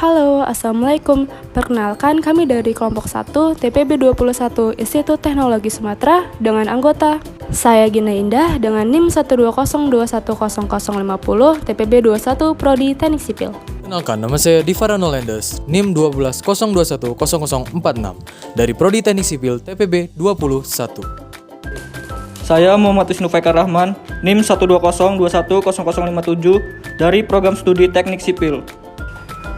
Halo, Assalamualaikum. Perkenalkan kami dari kelompok 1 TPB 21 Institut Teknologi Sumatera dengan anggota saya Gina Indah dengan NIM 120210050 TPB 21 Prodi Teknik Sipil. Kenalkan, nama saya Divara Nolendes, NIM 120210046 dari Prodi Teknik Sipil TPB 21. Saya Muhammad Isnu Faikar Rahman, NIM 120210057 dari Program Studi Teknik Sipil.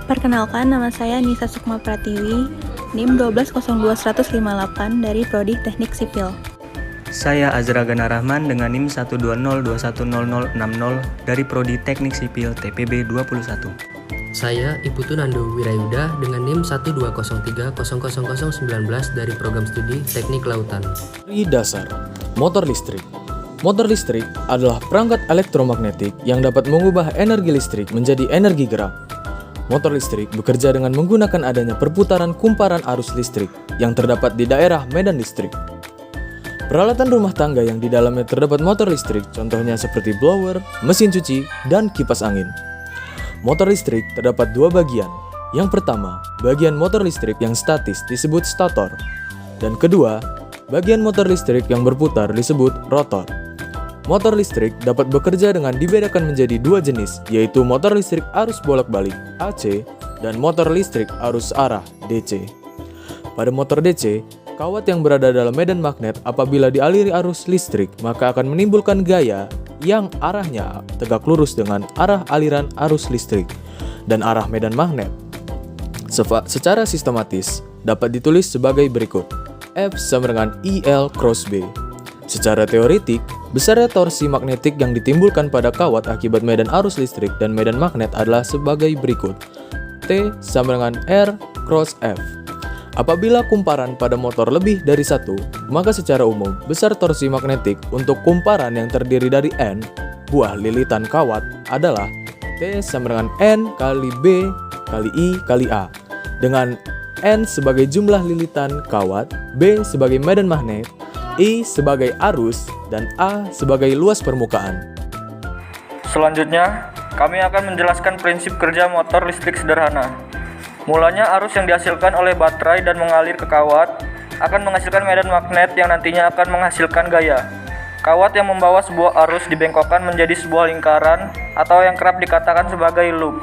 Perkenalkan, nama saya Nisa Sukma Pratiwi, NIM 1202158 dari Prodi Teknik Sipil. Saya Azra Gana Rahman dengan NIM 120210060 dari Prodi Teknik Sipil TPB 21. Saya Iputu Nando Wirayuda dengan NIM 120300019 dari Program Studi Teknik Lautan. Dasar motor listrik. Motor listrik adalah perangkat elektromagnetik yang dapat mengubah energi listrik menjadi energi gerak. Motor listrik bekerja dengan menggunakan adanya perputaran kumparan arus listrik yang terdapat di daerah medan listrik. Peralatan rumah tangga yang di dalamnya terdapat motor listrik contohnya seperti blower, mesin cuci, dan kipas angin. Motor listrik terdapat dua bagian. Yang pertama, bagian motor listrik yang statis disebut stator. Dan kedua, bagian motor listrik yang berputar disebut rotor. Motor listrik dapat bekerja dengan dibedakan menjadi dua jenis, yaitu motor listrik arus bolak-balik AC dan motor listrik arus arah DC. Pada motor DC, kawat yang berada dalam medan magnet apabila dialiri arus listrik maka akan menimbulkan gaya yang arahnya tegak lurus dengan arah aliran arus listrik dan arah medan magnet. Secara sistematis dapat ditulis sebagai berikut: F sama dengan IL cross B. Secara teoretik, besarnya torsi magnetik yang ditimbulkan pada kawat akibat medan arus listrik dan medan magnet adalah sebagai berikut. T sama dengan R cross F. Apabila kumparan pada motor lebih dari satu, maka secara umum, besar torsi magnetik untuk kumparan yang terdiri dari N, buah lilitan kawat, adalah T sama dengan N kali B kali I kali A. Dengan N sebagai jumlah lilitan kawat, B sebagai medan magnet, I sebagai arus, dan A sebagai luas permukaan. Selanjutnya, kami akan menjelaskan prinsip kerja motor listrik sederhana. Mulanya arus yang dihasilkan oleh baterai dan mengalir ke kawat akan menghasilkan medan magnet yang nantinya akan menghasilkan gaya. Kawat yang membawa sebuah arus dibengkokkan menjadi sebuah lingkaran atau yang kerap dikatakan sebagai loop.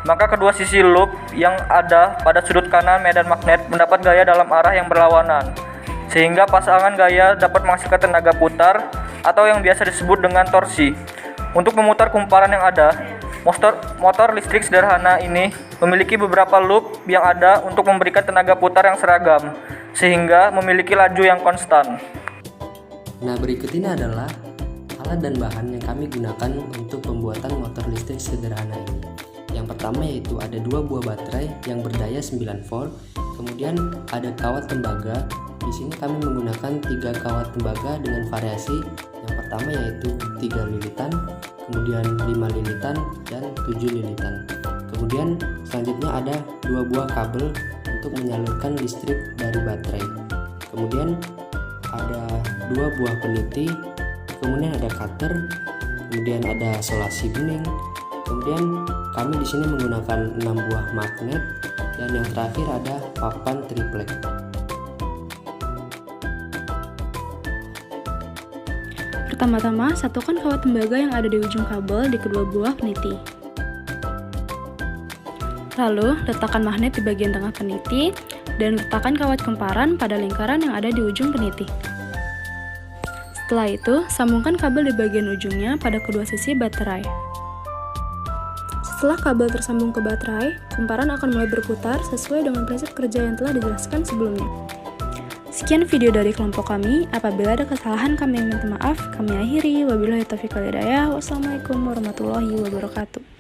Maka kedua sisi loop yang ada pada sudut kanan medan magnet mendapat gaya dalam arah yang berlawanan, sehingga pasangan gaya dapat menghasilkan tenaga putar atau yang biasa disebut dengan torsi. Untuk memutar kumparan yang ada, motor listrik sederhana ini memiliki beberapa loop yang ada untuk memberikan tenaga putar yang seragam, sehingga memiliki laju yang konstan. Nah, berikut ini adalah alat dan bahan yang kami gunakan untuk pembuatan motor listrik sederhana ini. Yang pertama yaitu ada dua buah baterai yang berdaya 9 volt, kemudian ada kawat tembaga. Di sini kami menggunakan 3 kawat tembaga dengan variasi. Yang pertama yaitu 3 lilitan, kemudian 5 lilitan, dan 7 lilitan. Kemudian selanjutnya ada 2 buah kabel untuk menyalurkan listrik dari baterai. Kemudian ada 2 buah peniti, kemudian ada cutter, kemudian ada solasi bening. Kemudian kami di sini menggunakan 6 buah magnet, dan yang terakhir ada papan triplek. Pertama-tama, satukan kawat tembaga yang ada di ujung kabel di kedua buah peniti. Lalu, letakkan magnet di bagian tengah peniti dan letakkan kawat kumparan pada lingkaran yang ada di ujung peniti. Setelah itu, sambungkan kabel di bagian ujungnya pada kedua sisi baterai. Setelah kabel tersambung ke baterai, kumparan akan mulai berputar sesuai dengan prinsip kerja yang telah dijelaskan sebelumnya. Sekian video dari kelompok kami. Apabila ada kesalahan, kami minta maaf. Kami akhiri. Wabillahi taufiq wal hidayah. Wassalamualaikum warahmatullahi wabarakatuh.